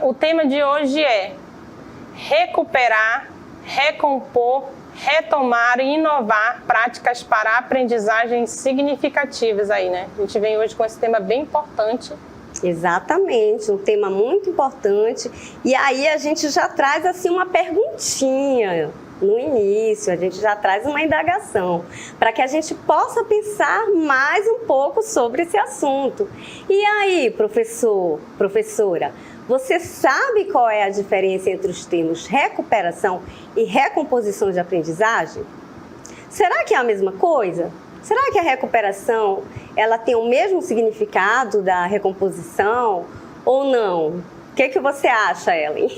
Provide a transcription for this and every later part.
o tema de hoje é recuperar, recompor, retomar e inovar práticas para aprendizagens significativas aí, né? A gente vem hoje com esse tema bem importante. Exatamente, um tema muito importante. E aí a gente já traz assim uma perguntinha no início, a gente já traz uma indagação para que a gente possa pensar mais um pouco sobre esse assunto. E aí, professor, professora, você sabe qual é a diferença entre os termos recuperação e recomposição de aprendizagem? Será que é a mesma coisa? Será que a recuperação ela tem o mesmo significado da recomposição ou não? O que você acha, Ellen?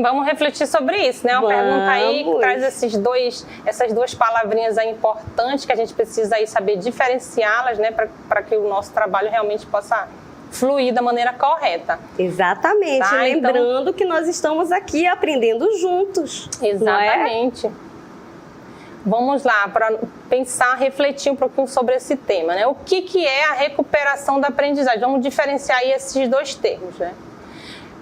Vamos refletir sobre isso, né? Uma pergunta aí que traz essas duas palavrinhas aí importantes que a gente precisa aí saber diferenciá-las, né? Para que o nosso trabalho realmente possa fluir da maneira correta. Exatamente, tá? Lembrando que nós estamos aqui aprendendo juntos. Exatamente. Vamos lá, para pensar, refletir um pouquinho sobre esse tema, né? O que é a recuperação da aprendizagem? Vamos diferenciar aí esses dois termos, né?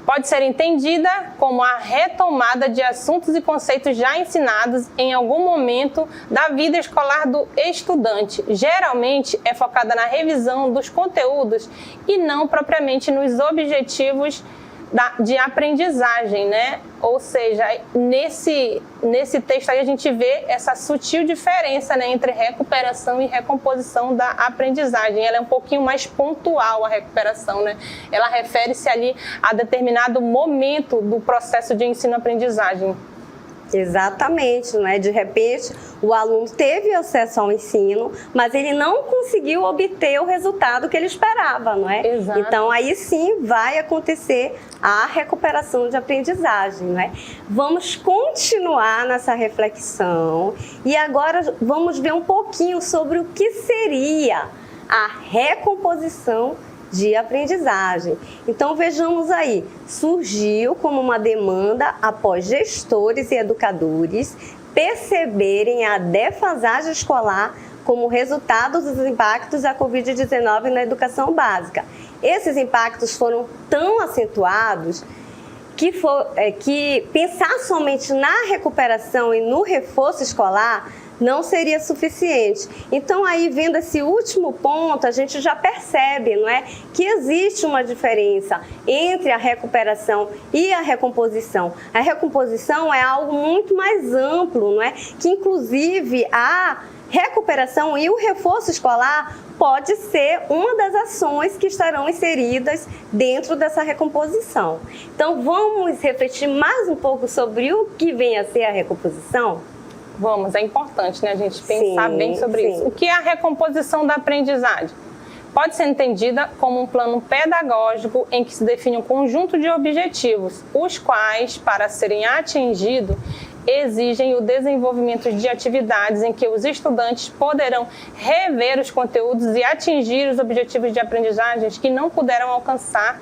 Pode ser entendida como a retomada de assuntos e conceitos já ensinados em algum momento da vida escolar do estudante. Geralmente é focada na revisão dos conteúdos e não propriamente nos objetivos de aprendizagem, né? Ou seja, nesse texto aí a gente vê essa sutil diferença, né, entre recuperação e recomposição da aprendizagem. Ela é um pouquinho mais pontual, a recuperação, né? Ela refere-se ali a determinado momento do processo de ensino-aprendizagem. Exatamente, não é? De repente, o aluno teve acesso ao ensino, mas ele não conseguiu obter o resultado que ele esperava, não é? Exato. Então, aí sim vai acontecer a recuperação de aprendizagem, não é? Vamos continuar nessa reflexão e agora vamos ver um pouquinho sobre o que seria a recomposição de aprendizagem. Então vejamos aí, surgiu como uma demanda após gestores e educadores perceberem a defasagem escolar como resultado dos impactos da Covid-19 na educação básica. Esses impactos foram tão acentuados que pensar somente na recuperação e no reforço escolar não seria suficiente. Então, aí, vendo esse último ponto, a gente já percebe, não é, que existe uma diferença entre a recuperação e a recomposição. A recomposição é algo muito mais amplo, não é, que inclusive a recuperação e o reforço escolar pode ser uma das ações que estarão inseridas dentro dessa recomposição. Então, vamos refletir mais um pouco sobre o que vem a ser a recomposição? Vamos, é importante, né, a gente pensar bem sobre isso. O que é a recomposição da aprendizagem? Pode ser entendida como um plano pedagógico em que se define um conjunto de objetivos, os quais, para serem atingidos, exigem o desenvolvimento de atividades em que os estudantes poderão rever os conteúdos e atingir os objetivos de aprendizagens que não puderam alcançar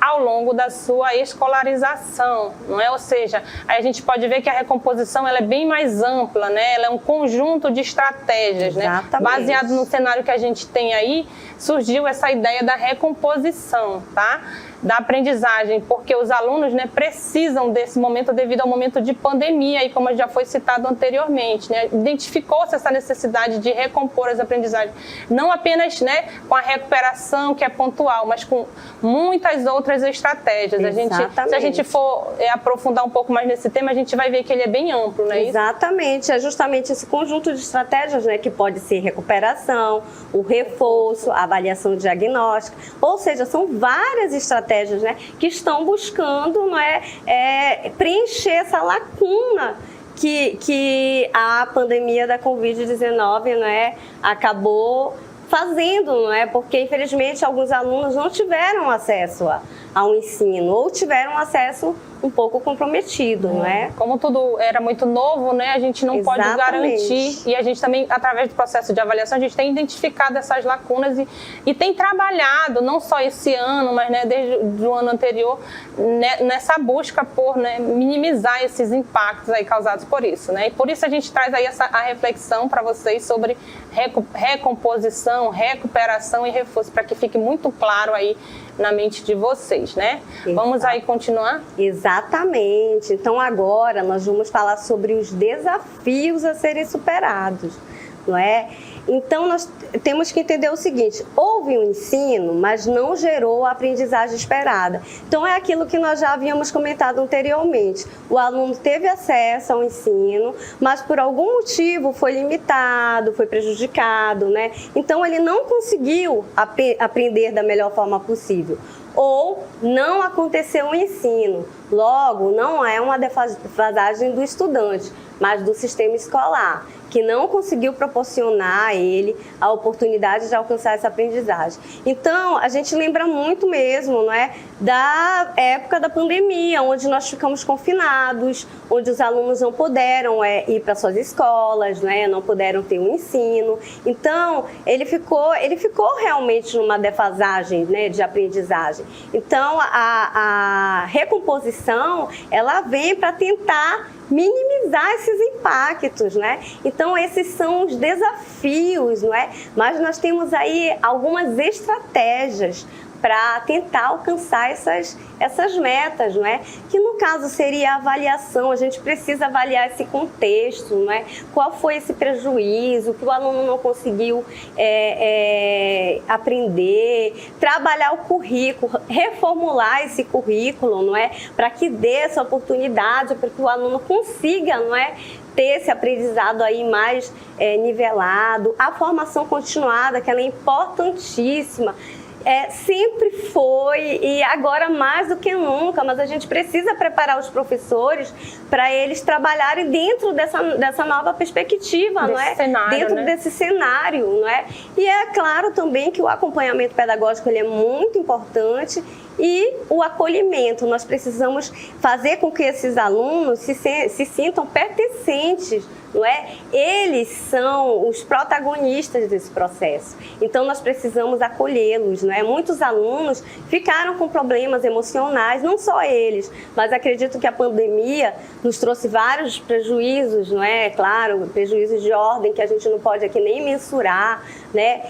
ao longo da sua escolarização, não é? Ou seja, aí a gente pode ver que a recomposição ela é bem mais ampla, né? Ela é um conjunto de estratégias, né? Baseado no cenário que a gente tem aí, surgiu essa ideia da recomposição, tá? Da aprendizagem, porque os alunos, né, precisam desse momento devido ao momento de pandemia, e como já foi citado anteriormente, né, identificou-se essa necessidade de recompor as aprendizagens, não apenas, né, com a recuperação que é pontual, mas com muitas outras estratégias. Se a gente for aprofundar um pouco mais nesse tema, a gente vai ver que ele é bem amplo, né? Exatamente, é justamente esse conjunto de estratégias, né, que pode ser recuperação, o reforço, a avaliação diagnóstica, ou seja, são várias estratégias, né, que estão buscando, não é, preencher essa lacuna que a pandemia da Covid-19, não é, acabou fazendo, não é? Porque, infelizmente, alguns alunos não tiveram acesso ao ensino ou tiveram acesso um pouco comprometido, não é? Como tudo era muito novo, né? A gente não pode garantir, e a gente também, através do processo de avaliação, a gente tem identificado essas lacunas e tem trabalhado, não só esse ano, mas, né, desde o ano anterior, né, nessa busca por, né, minimizar esses impactos aí causados por isso, né? E por isso a gente traz aí a reflexão para vocês sobre recomposição, recuperação e reforço, para que fique muito claro aí na mente de vocês, né? Exato. Vamos aí continuar? Exatamente. Então agora nós vamos falar sobre os desafios a serem superados, não é? Então, nós temos que entender o seguinte: houve um ensino, mas não gerou a aprendizagem esperada. Então, é aquilo que nós já havíamos comentado anteriormente. O aluno teve acesso ao ensino, mas por algum motivo foi limitado, foi prejudicado, né? Então, ele não conseguiu aprender da melhor forma possível. Ou não aconteceu o ensino. Logo, não é uma defasagem do estudante, mas do sistema escolar, que não conseguiu proporcionar a ele a oportunidade de alcançar essa aprendizagem. Então, a gente lembra muito mesmo, não é, da época da pandemia, onde nós ficamos confinados, onde os alunos não puderam ir para suas escolas, né, não puderam ter um ensino. Então, ele ficou realmente numa defasagem, né, de aprendizagem. Então, a recomposição, ela vem para tentar minimizar esses impactos, né? Então, esses são os desafios, não é? Mas nós temos aí algumas estratégias para tentar alcançar essas metas, não é? Que no caso seria a avaliação. A gente precisa avaliar esse contexto, não é? Qual foi esse prejuízo que o aluno não conseguiu aprender, trabalhar o currículo, reformular esse currículo, não é? Para que dê essa oportunidade, para que o aluno consiga, não é, ter esse aprendizado aí mais nivelado. A formação continuada, que ela é importantíssima. Sempre foi e agora mais do que nunca, mas a gente precisa preparar os professores para eles trabalharem dentro dessa nova perspectiva, não é? Cenário, dentro, né, desse cenário, não é? E é claro também que o acompanhamento pedagógico ele é muito importante. E o acolhimento, nós precisamos fazer com que esses alunos se sintam pertencentes, não é? Eles são os protagonistas desse processo. Então, nós precisamos acolhê-los, não é? Muitos alunos ficaram com problemas emocionais, não só eles, mas acredito que a pandemia nos trouxe vários prejuízos, não é? Claro, prejuízos de ordem que a gente não pode aqui nem mensurar, né?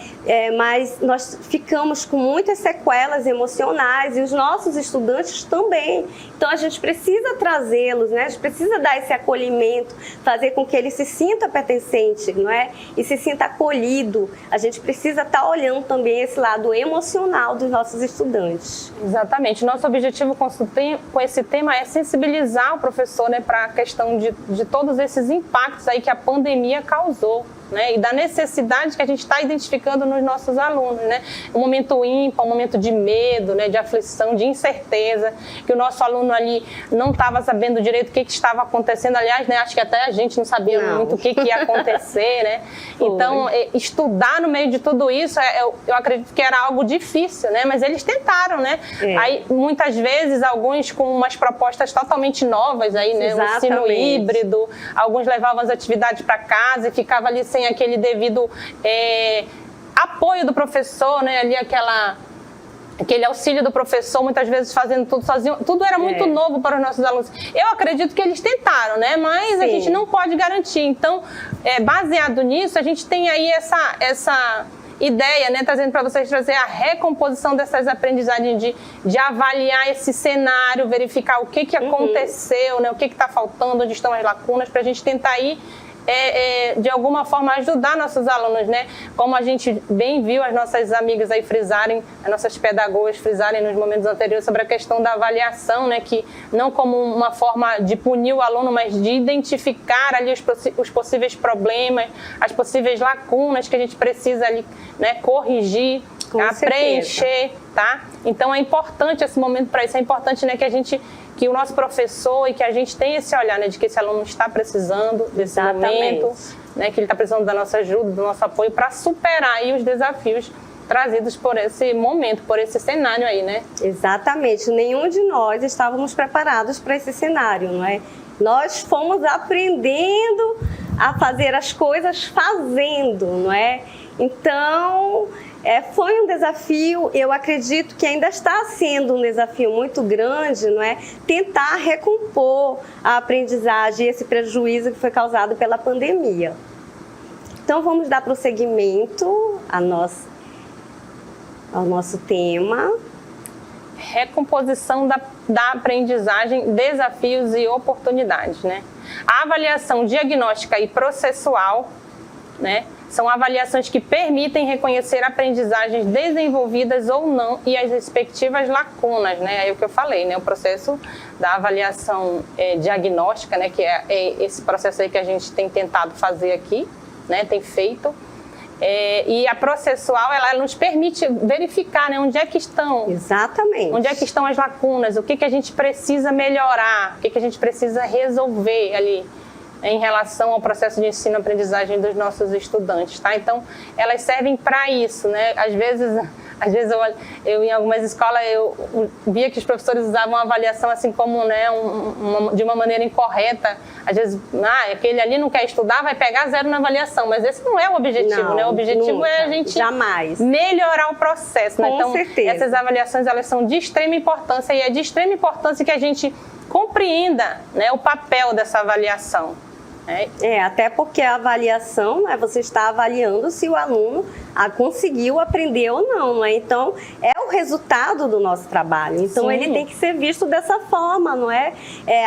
Mas nós ficamos com muitas sequelas emocionais e os nossos estudantes também. Então, a gente precisa trazê-los, né? A gente precisa dar esse acolhimento, fazer com que ele se sinta pertencente, não é? E se sinta acolhido. A gente precisa estar olhando também esse lado emocional dos nossos estudantes. Exatamente. Nosso objetivo com esse tema é sensibilizar o professor, né, para a questão de todos esses impactos aí que a pandemia causou, né, e da necessidade que a gente está identificando nos nossos alunos, né? Um momento ímpar, um momento de medo, né, de aflição, de incerteza, que o nosso aluno ali não estava sabendo direito o que estava acontecendo. Aliás, né, acho que até a gente não sabia muito o que ia acontecer, né? Então, estudar no meio de tudo isso, eu acredito que era algo difícil, né? Mas eles tentaram, né? Aí, muitas vezes, alguns com umas propostas totalmente novas aí, né? Um ensino híbrido, alguns levavam as atividades para casa e ficava ali sem aquele devido apoio do professor, né? Ali aquele auxílio do professor, muitas vezes fazendo tudo sozinho. Tudo era muito novo para os nossos alunos. Eu acredito que eles tentaram, né? Mas a gente não pode garantir. Então, baseado nisso, a gente tem aí essa ideia, né, trazendo para vocês trazer a recomposição dessas aprendizagens, de avaliar esse cenário, verificar o que aconteceu, né, o que está faltando, onde estão as lacunas, para a gente tentar ir de alguma forma ajudar nossos alunos, né? Como a gente bem viu as nossas amigas aí frisarem, as nossas pedagogas frisarem nos momentos anteriores sobre a questão da avaliação, né? Que não como uma forma de punir o aluno, mas de identificar ali os possíveis problemas, as possíveis lacunas que a gente precisa ali, né, corrigir, preencher, tá? Então é importante esse momento para isso, é importante, né, que o nosso professor e que a gente tenha esse olhar, né, de que esse aluno está precisando desse momento, né, que ele está precisando da nossa ajuda, do nosso apoio para superar aí os desafios trazidos por esse momento, por esse cenário aí, né? Exatamente. Nenhum de nós estávamos preparados para esse cenário, não é? Nós fomos aprendendo a fazer as coisas fazendo, não é? Então, foi um desafio, eu acredito que ainda está sendo um desafio muito grande, não é? Tentar recompor a aprendizagem e esse prejuízo que foi causado pela pandemia. Então, vamos dar prosseguimento ao nosso tema. recomposição da aprendizagem, desafios e oportunidades, né? A avaliação diagnóstica e processual, né, são avaliações que permitem reconhecer aprendizagens desenvolvidas ou não e as respectivas lacunas, né? É o que eu falei, né? O processo da avaliação diagnóstica, né? Que é esse processo aí que a gente tem tentado fazer aqui, né? Tem feito. E a processual, ela nos permite verificar, né, onde é que estão. Exatamente. Onde é que estão as lacunas, o que a gente precisa melhorar, o que a gente precisa resolver ali em relação ao processo de ensino-aprendizagem dos nossos estudantes, tá? Então, elas servem para isso, né? Às vezes eu em algumas escolas eu via que os professores usavam a avaliação assim como, né, de uma maneira incorreta. Às vezes, aquele ali não quer estudar, vai pegar 0 na avaliação, mas esse não é o objetivo, não, né? O objetivo nunca, é a gente jamais melhorar o processo, né? Com então, certeza. Essas avaliações, elas são de extrema importância, e é de extrema importância que a gente compreenda, né, o papel dessa avaliação. Até porque a avaliação, né, você está avaliando se o aluno conseguiu aprender ou não, né? Então, é o resultado do nosso trabalho. Então, Sim. ele tem que ser visto dessa forma, não é?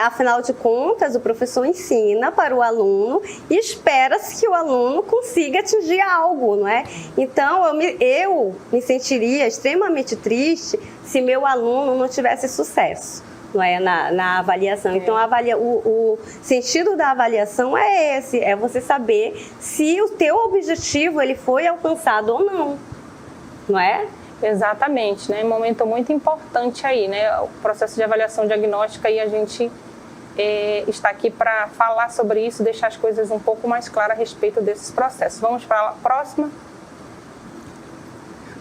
Afinal de contas, o professor ensina para o aluno e espera-se que o aluno consiga atingir algo, não é? Então, eu me sentiria extremamente triste se meu aluno não tivesse sucesso, não é, na avaliação. Então, o sentido da avaliação é esse, é você saber se o teu objetivo ele foi alcançado ou não é? Exatamente, né? Um momento muito importante aí, né? O processo de avaliação diagnóstica, e a gente está aqui para falar sobre isso, deixar as coisas um pouco mais claras a respeito desses processos. Vamos para a próxima.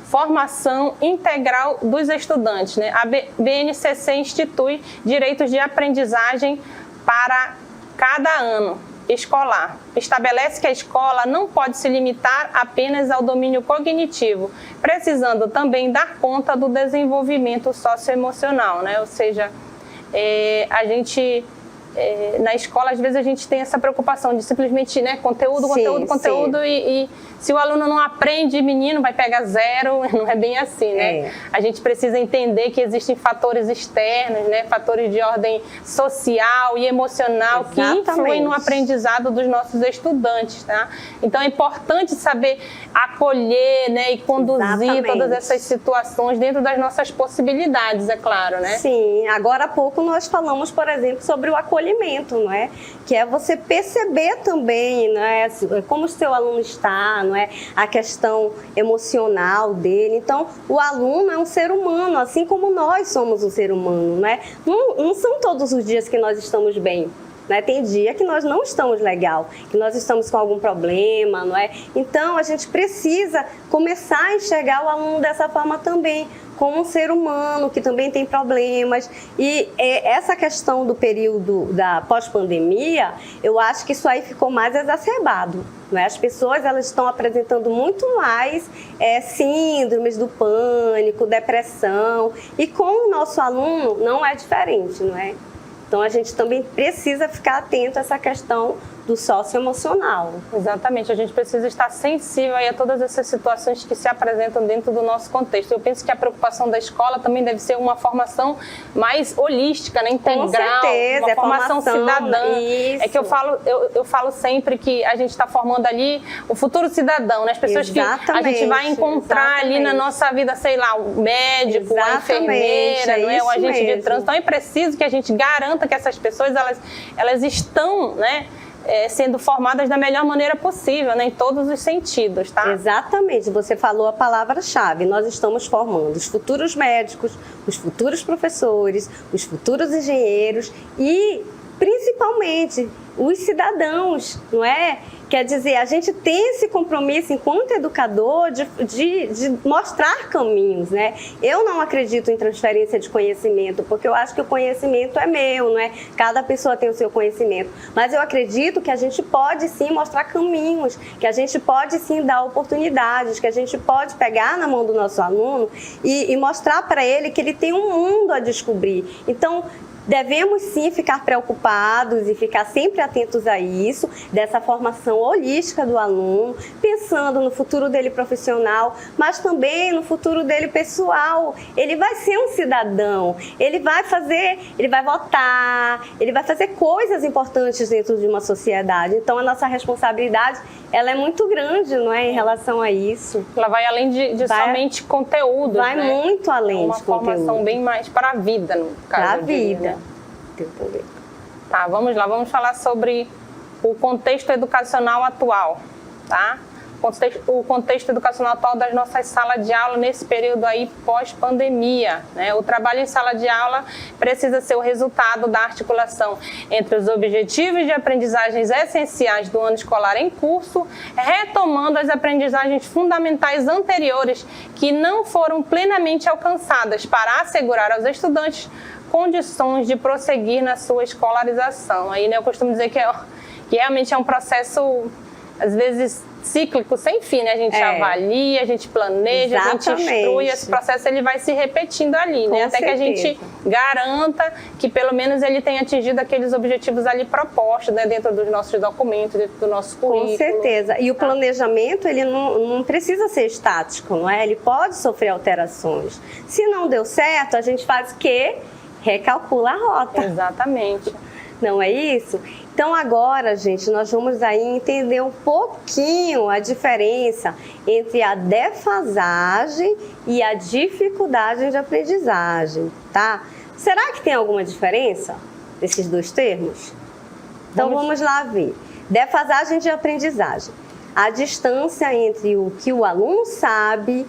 Formação integral dos estudantes, né? A BNCC institui direitos de aprendizagem para cada ano escolar. Estabelece que a escola não pode se limitar apenas ao domínio cognitivo, precisando também dar conta do desenvolvimento socioemocional, né? Ou seja, a gente... na escola, às vezes, a gente tem essa preocupação de simplesmente, né, conteúdo, e se o aluno não aprende, menino, vai pegar 0, não é bem assim, né? A gente precisa entender que existem fatores externos, né, fatores de ordem social e emocional que influem no aprendizado dos nossos estudantes, tá? Então, é importante saber acolher, né, e conduzir todas essas situações dentro das nossas possibilidades, é claro, né? Sim, agora há pouco nós falamos, por exemplo, sobre o acolhimento, não é? Que é você perceber também, né, como o seu aluno está, não é? A questão emocional dele. Então, o aluno é um ser humano, assim como nós somos um ser humano, né? Não são todos os dias que nós estamos bem, né? Tem dia que nós não estamos legal, que nós estamos com algum problema, não é? Então, a gente precisa começar a enxergar o aluno dessa forma também, como um ser humano que também tem problemas. E essa questão do período da pós-pandemia, eu acho que isso aí ficou mais exacerbado, não é? As pessoas, elas estão apresentando muito mais síndromes do pânico, depressão, e com o nosso aluno não é diferente, não é? Então, a gente também precisa ficar atento a essa questão do socioemocional. Exatamente, a gente precisa estar sensível aí a todas essas situações que se apresentam dentro do nosso contexto. Eu penso que a preocupação da escola também deve ser uma formação mais holística, né? Integral, com certeza, uma formação cidadã. Isso. É que eu falo sempre que a gente está formando ali o futuro cidadão, né? As pessoas que a gente vai encontrar ali na nossa vida, sei lá, o médico, a enfermeira, não é? O agente de trânsito. Então é preciso que a gente garanta que essas pessoas elas estão, né, sendo formadas da melhor maneira possível, né, em todos os sentidos, tá? Exatamente, você falou a palavra-chave. Nós estamos formando os futuros médicos, os futuros professores, os futuros engenheiros e, principalmente, os cidadãos, não é? Quer dizer, a gente tem esse compromisso enquanto educador de mostrar caminhos, né? Eu não acredito em transferência de conhecimento, porque eu acho que o conhecimento é meu, não é? Cada pessoa tem o seu conhecimento. Mas eu acredito que a gente pode sim mostrar caminhos, que a gente pode sim dar oportunidades, que a gente pode pegar na mão do nosso aluno e mostrar para ele que ele tem um mundo a descobrir. Então, Devemos sim ficar preocupados e ficar sempre atentos a isso, dessa formação holística do aluno, pensando no futuro dele profissional, mas também no futuro dele pessoal. Ele vai ser um cidadão, ele vai votar, ele vai fazer coisas importantes dentro de uma sociedade. Então a nossa responsabilidade, ela é muito grande, não é, em relação a isso. Ela vai além de somente conteúdo, vai, né? Muito além de conteúdo. Uma formação bem mais para a vida, no caso. Para a vida. Né? Tá, vamos lá, vamos falar sobre o contexto educacional atual, tá? O contexto educacional atual das nossas salas de aula nesse período aí pós-pandemia, né? O trabalho em sala de aula precisa ser o resultado da articulação entre os objetivos de aprendizagens essenciais do ano escolar em curso, retomando as aprendizagens fundamentais anteriores que não foram plenamente alcançadas para assegurar aos estudantes condições de prosseguir na sua escolarização. Aí, né, eu costumo dizer que realmente é um processo, às vezes, cíclico, sem fim, né? A gente avalia, a gente planeja, exatamente, a gente instrui, esse processo ele vai se repetindo ali, né? Até que a gente garanta que pelo menos ele tenha atingido aqueles objetivos ali propostos, né? Dentro dos nossos documentos, dentro do nosso currículo. Com certeza. E o planejamento, ele não precisa ser estático, não é? Ele pode sofrer alterações. Se não deu certo, a gente faz o quê? Recalcula a rota. Exatamente. Não é isso? Então agora, gente, nós vamos aí entender um pouquinho a diferença entre a defasagem e a dificuldade de aprendizagem, tá? Será que tem alguma diferença desses dois termos? Então vamos lá ver. Defasagem de aprendizagem. A distância entre o que o aluno sabe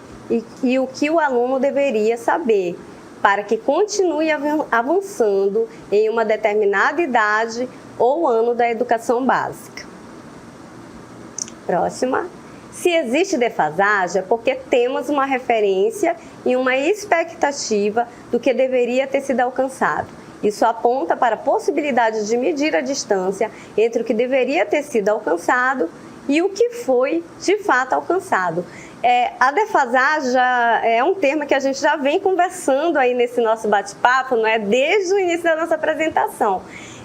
e o que o aluno deveria saber, para que continue avançando em uma determinada idade ou ano da educação básica. Próxima. Se existe defasagem, é porque temos uma referência e uma expectativa do que deveria ter sido alcançado. Isso aponta para a possibilidade de medir a distância entre o que deveria ter sido alcançado e o que foi de fato alcançado. A defasagem já é um termo que a gente já vem conversando aí nesse nosso bate-papo, não é? Desde o início da nossa apresentação.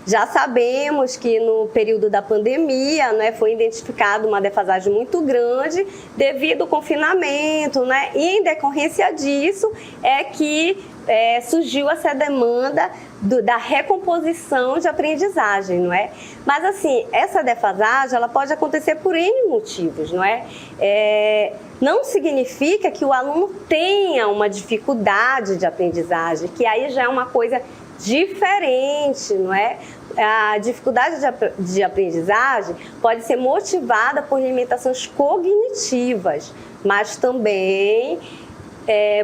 Já sabemos que no período da pandemia, né, foi identificada uma defasagem muito grande devido ao confinamento, né? E em decorrência disso é que surgiu essa demanda da recomposição de aprendizagem, não é? Mas assim, essa defasagem ela pode acontecer por N motivos, não é? Não significa que o aluno tenha uma dificuldade de aprendizagem, que aí já é uma coisa diferente, não é? A dificuldade de aprendizagem pode ser motivada por limitações cognitivas, mas também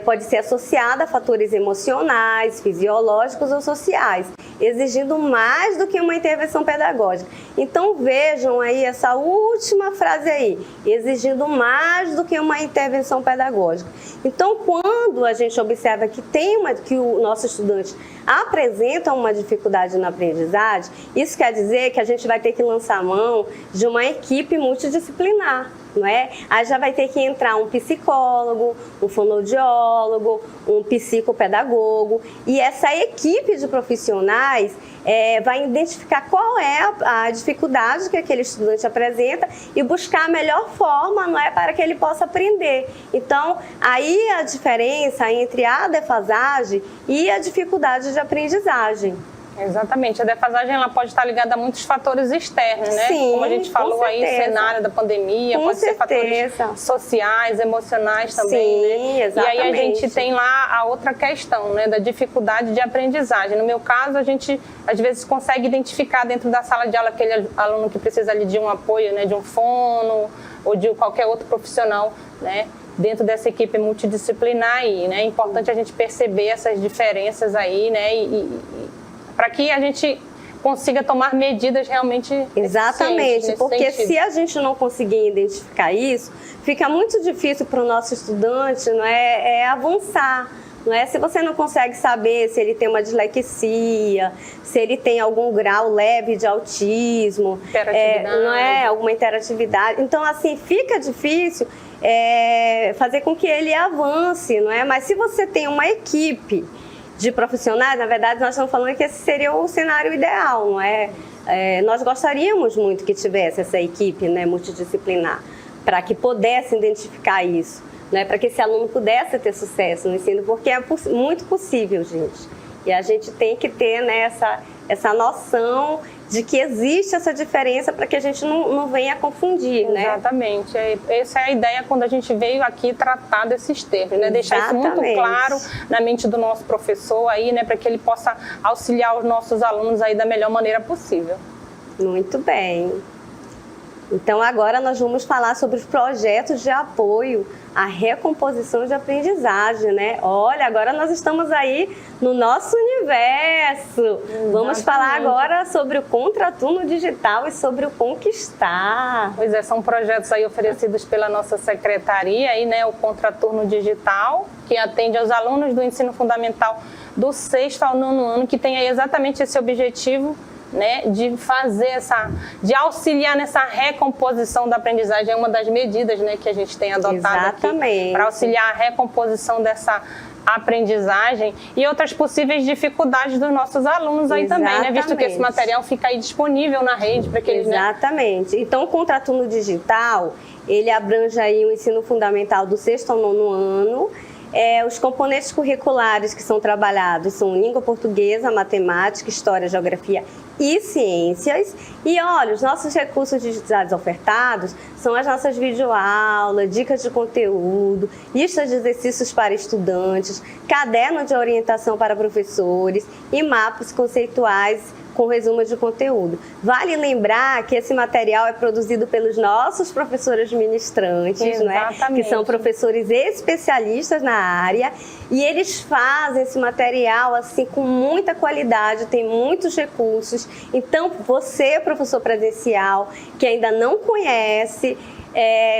pode ser associada a fatores emocionais, fisiológicos ou sociais, exigindo mais do que uma intervenção pedagógica. Então vejam aí essa última frase aí, exigindo mais do que uma intervenção pedagógica. Então quando a gente observa que que o nosso estudante apresenta uma dificuldade na aprendizagem, isso quer dizer que a gente vai ter que lançar mão de uma equipe multidisciplinar. Não é? Aí já vai ter que entrar um psicólogo, um fonoaudiólogo, um psicopedagogo, e essa equipe de profissionais vai identificar qual é a dificuldade que aquele estudante apresenta e buscar a melhor forma, não é, para que ele possa aprender. Então, aí a diferença entre a defasagem e a dificuldade de aprendizagem. Exatamente. A defasagem ela pode estar ligada a muitos fatores externos, né? Sim, como a gente falou aí, cenário da pandemia, pode ser fatores sociais, emocionais também, né? Exatamente. E aí a gente tem lá a outra questão, né? Da dificuldade de aprendizagem. No meu caso, a gente às vezes consegue identificar dentro da sala de aula aquele aluno que precisa ali de um apoio, né? De um fono ou de qualquer outro profissional, né? Dentro dessa equipe multidisciplinar aí, né? É importante a gente perceber essas diferenças aí, né? Para que a gente consiga tomar medidas realmente exatamente, porque sentido. Se a gente não conseguir identificar isso, fica muito difícil para o nosso estudante, não avançar. Não é? Se você não consegue saber se ele tem uma dislexia, se ele tem algum grau leve de autismo, não é? Alguma interatividade. Então, assim, fica difícil fazer com que ele avance, não é? Mas se você tem uma equipe de profissionais, na verdade, nós estamos falando que esse seria o cenário ideal, não é? Nós gostaríamos muito que tivesse essa equipe, né, multidisciplinar, para que pudesse identificar isso, né, para que esse aluno pudesse ter sucesso no ensino, porque é muito possível, gente. E a gente tem que ter, né, essa noção de que existe essa diferença para que a gente não venha confundir, né? Exatamente. Essa é a ideia quando a gente veio aqui tratar desses termos, né? Deixar isso muito claro na mente do nosso professor aí, né? Para que ele possa auxiliar os nossos alunos aí da melhor maneira possível. Muito bem. Então, agora nós vamos falar sobre os projetos de apoio à recomposição de aprendizagem, né? Olha, agora nós estamos aí no nosso universo. Exatamente. Vamos falar agora sobre o Contraturno Digital e sobre o Conquistar. Pois é, são projetos aí oferecidos pela nossa secretaria, aí, né? O Contraturno Digital, que atende aos alunos do ensino fundamental do 6º ao 9º ano, que tem aí exatamente esse objetivo, né, de fazer de auxiliar nessa recomposição da aprendizagem. É uma das medidas, né, que a gente tem adotado aqui para auxiliar a recomposição dessa aprendizagem e outras possíveis dificuldades dos nossos alunos aí também, né, visto que esse material fica aí disponível na rede para que eles... Exatamente. Então, o Contraturno Digital, ele abrange aí o ensino fundamental do 6º ao 9º ano. Os componentes curriculares que são trabalhados são língua portuguesa, matemática, história, geografia e ciências. E olha, os nossos recursos digitais ofertados são as nossas videoaulas, dicas de conteúdo, listas de exercícios para estudantes, caderno de orientação para professores e mapas conceituais com resumo de conteúdo. Vale lembrar que esse material é produzido pelos nossos professores ministrantes, né? Que são professores especialistas na área, e eles fazem esse material assim com muita qualidade, tem muitos recursos. Então, você, professor presencial, que ainda não conhece,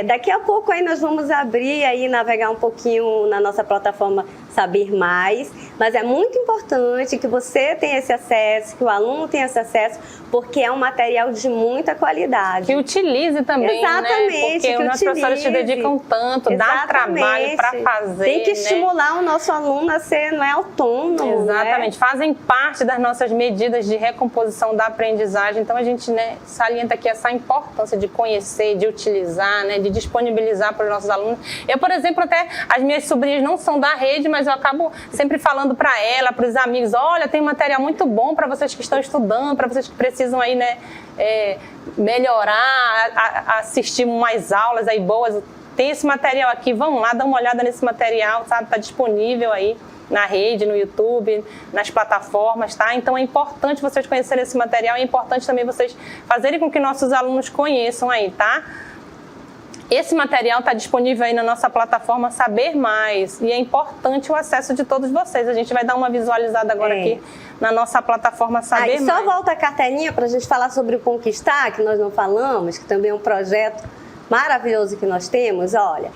daqui a pouco aí nós vamos abrir aí, navegar um pouquinho na nossa plataforma Saber Mais, mas é muito importante que você tenha esse acesso, que o aluno tenha esse acesso, porque é um material de muita qualidade. Que utilize também, exatamente, né? Porque os professores se dedicam tanto, dá trabalho para fazer. Tem que estimular o nosso aluno a ser autônomo. Exatamente, né? Fazem parte das nossas medidas de recomposição da aprendizagem. Então a gente, né, salienta aqui essa importância de conhecer, de utilizar, né, de disponibilizar para os nossos alunos. Eu, por exemplo, até as minhas sobrinhas não são da rede, mas eu acabo sempre falando para ela, para os amigos, olha, tem um material muito bom para vocês que estão estudando, para vocês que precisam aí, né, melhorar, assistir mais aulas aí boas. Tem esse material aqui, vão lá, dá uma olhada nesse material, sabe? Está disponível aí na rede, no YouTube, nas plataformas, tá? Então é importante vocês conhecerem esse material, é importante também vocês fazerem com que nossos alunos conheçam aí, tá? Esse material está disponível aí na nossa plataforma Saber Mais, e é importante o acesso de todos vocês. A gente vai dar uma visualizada agora aqui na nossa plataforma Saber Mais. Só volta a cartelinha para a gente falar sobre o Conquistar, que nós não falamos, que também é um projeto maravilhoso que nós temos. Olha,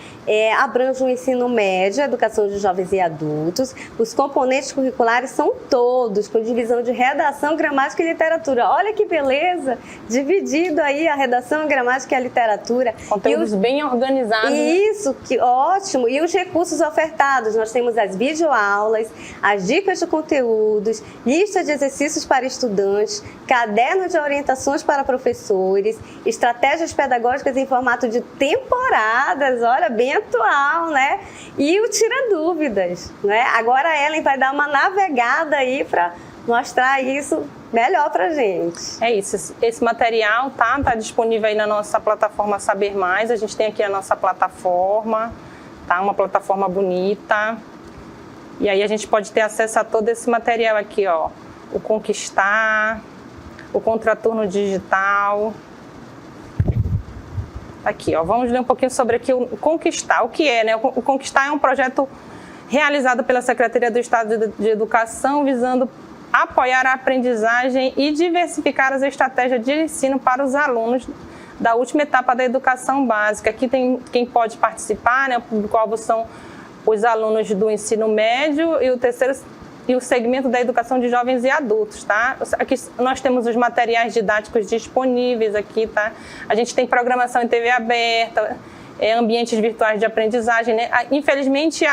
abrange o ensino médio, educação de jovens e adultos. Os componentes curriculares são todos, com divisão de redação, gramática e literatura. Olha que beleza! Dividido aí a redação, a gramática e a literatura. Conteúdos bem organizados. Isso, que ótimo! E os recursos ofertados, nós temos as videoaulas, as dicas de conteúdos, lista de exercícios para estudantes, caderno de orientações para professores, estratégias pedagógicas em formato de temporadas, olha, bem atual, né? E o Tira Dúvidas, né? Agora a Ellen vai dar uma navegada aí para mostrar isso melhor pra gente. É isso, esse material tá disponível aí na nossa plataforma Saber Mais. A gente tem aqui a nossa plataforma, tá? Uma plataforma bonita. E aí a gente pode ter acesso a todo esse material aqui, ó. O Conquistar, o Contraturno Digital. Aqui, ó, vamos ler um pouquinho sobre aqui o Conquistar. O que é, né? O Conquistar é um projeto realizado pela Secretaria do Estado de Educação, visando apoiar a aprendizagem e diversificar as estratégias de ensino para os alunos da última etapa da educação básica. Aqui tem quem pode participar, né? O público-alvo são os alunos do ensino médio e o terceiro e o segmento da educação de jovens e adultos, tá? Aqui nós temos os materiais didáticos disponíveis aqui, tá? A gente tem programação em TV aberta, ambientes virtuais de aprendizagem, né? Infelizmente,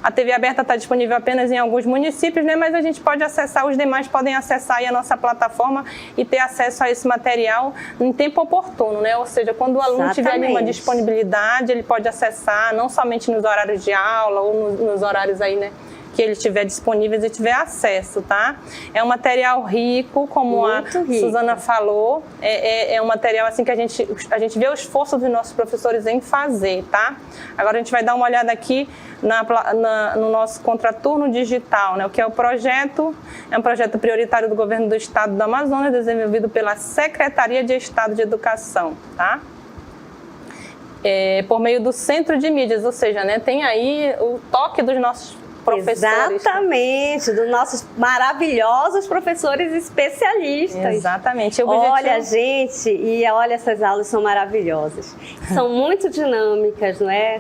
A TV aberta está disponível apenas em alguns municípios, né? Mas a gente pode acessar, os demais podem acessar aí a nossa plataforma e ter acesso a esse material em tempo oportuno, né? Ou seja, quando o aluno tiver ali uma disponibilidade, ele pode acessar, não somente nos horários de aula ou nos horários aí, né, que ele tiver disponíveis e tiver acesso, tá? É um material rico, como muito a rico. Suzana falou, é um material assim que a gente vê o esforço dos nossos professores em fazer, tá? Agora a gente vai dar uma olhada aqui no nosso contraturno digital, né? O que é o projeto? É um projeto prioritário do Governo do Estado do Amazonas, desenvolvido pela Secretaria de Estado de Educação, tá? Por meio do Centro de Mídias, ou seja, né, tem aí o toque dos nossos professores. Exatamente, dos nossos maravilhosos professores especialistas. Exatamente. Olha, gente, e olha, essas aulas são maravilhosas. São muito dinâmicas, não é?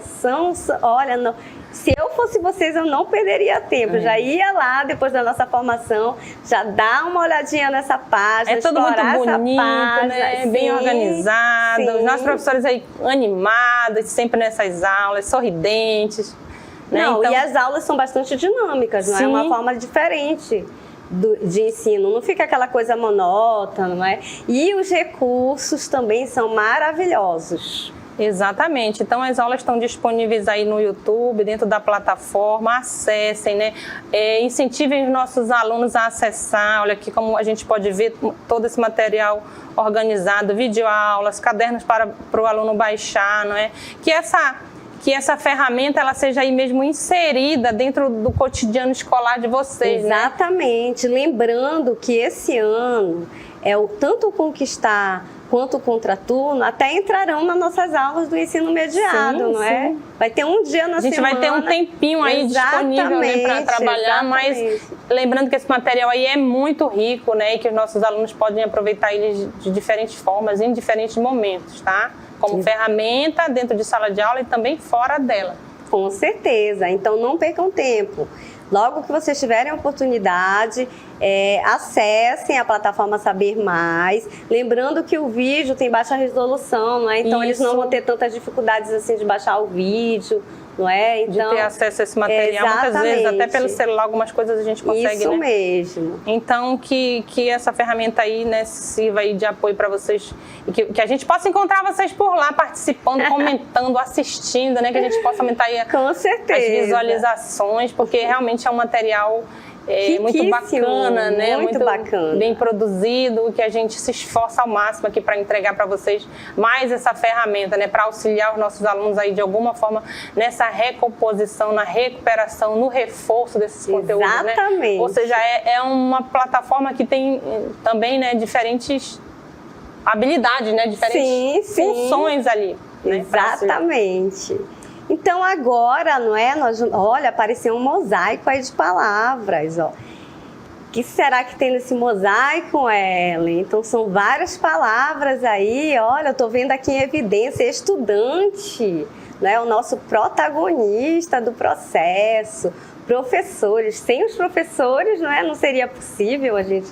Olha, se eu fosse vocês, eu não perderia tempo. Já ia lá, depois da nossa formação, já dá uma olhadinha nessa página. É tudo muito bonito, página, né? Sim, bem organizado. Sim. Os nossos professores aí animados, sempre nessas aulas, sorridentes. Né? Não, então, e as aulas são bastante dinâmicas, não é? Uma forma diferente de ensino, não fica aquela coisa monótona, não é? E os recursos também são maravilhosos. Exatamente, então as aulas estão disponíveis aí no YouTube, dentro da plataforma, acessem, né? Incentivem os nossos alunos a acessar, olha aqui como a gente pode ver todo esse material organizado, videoaulas, cadernos para o aluno baixar, não é? Que essa ferramenta ela seja aí mesmo inserida dentro do cotidiano escolar de vocês, exatamente, né? Lembrando que esse ano tanto o Conquistar quanto o Contraturno até entrarão nas nossas aulas do ensino mediado, não é? Vai ter um dia na semana. A gente vai ter um tempinho aí disponível, né, para trabalhar, mas lembrando que esse material aí é muito rico, né, e que os nossos alunos podem aproveitar ele de diferentes formas, em diferentes momentos, tá? Como ferramenta dentro de sala de aula e também fora dela. Com certeza, então não percam tempo. Logo que vocês tiverem a oportunidade, acessem a plataforma Saber Mais. Lembrando que o vídeo tem baixa resolução, não é? Então eles não vão ter tantas dificuldades assim de baixar o vídeo, não é? Então, de ter acesso a esse material, muitas vezes, até pelo celular, algumas coisas a gente consegue, isso, né? Mesmo. Então, que essa ferramenta aí, né, sirva aí de apoio para vocês e que a gente possa encontrar vocês por lá, participando, comentando, assistindo, né? Que a gente possa aumentar aí com certeza as visualizações, porque realmente é um material muito bacana, né? Muito bacana. Bem produzido, que a gente se esforça ao máximo aqui para entregar para vocês mais essa ferramenta, né? Para auxiliar os nossos alunos aí de alguma forma nessa recomposição, na recuperação, no reforço desses conteúdos, exatamente, né? Ou seja, é uma plataforma que tem também, né, diferentes habilidades, né? Diferentes funções ali. Né? Exatamente. Então agora, não é? Olha, apareceu um mosaico aí de palavras, ó. O que será que tem nesse mosaico, Ellen? Então são várias palavras aí, olha, eu tô vendo aqui em evidência, estudante, né? O nosso protagonista do processo, professores. Sem os professores, não é? Não seria possível a gente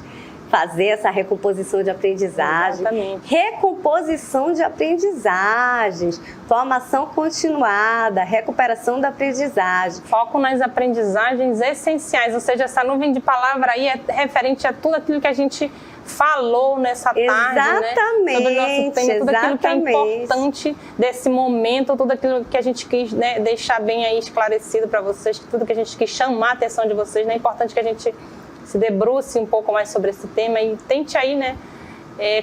fazer essa recomposição de aprendizagem. Exatamente. Recomposição de aprendizagens, formação continuada, recuperação da aprendizagem. Foco nas aprendizagens essenciais, ou seja, essa nuvem de palavra aí é referente a tudo aquilo que a gente falou nessa tarde, exatamente, né? Todo o nosso tempo, tudo aquilo que é importante desse momento, tudo aquilo que a gente quis, né, deixar bem aí esclarecido para vocês, tudo que a gente quis chamar a atenção de vocês, né? É importante que a gente se debruce um pouco mais sobre esse tema e tente aí, né,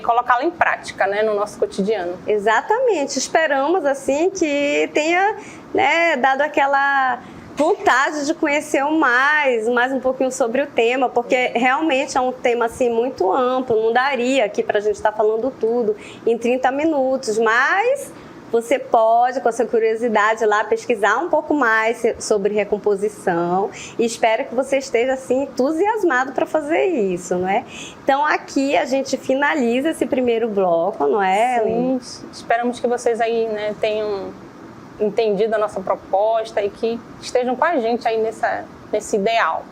colocá-lo em prática, né, no nosso cotidiano. Exatamente. Esperamos, assim, que tenha, né, dado aquela vontade de conhecer mais um pouquinho sobre o tema, porque realmente é um tema, assim, muito amplo, não daria aqui para a gente estar falando tudo em 30 minutos, mas você pode, com a sua curiosidade, lá pesquisar um pouco mais sobre recomposição e espero que você esteja assim entusiasmado para fazer isso, não é? Então aqui a gente finaliza esse primeiro bloco, não é? Sim, esperamos que vocês aí, né, tenham entendido a nossa proposta e que estejam com a gente aí nesse ideal.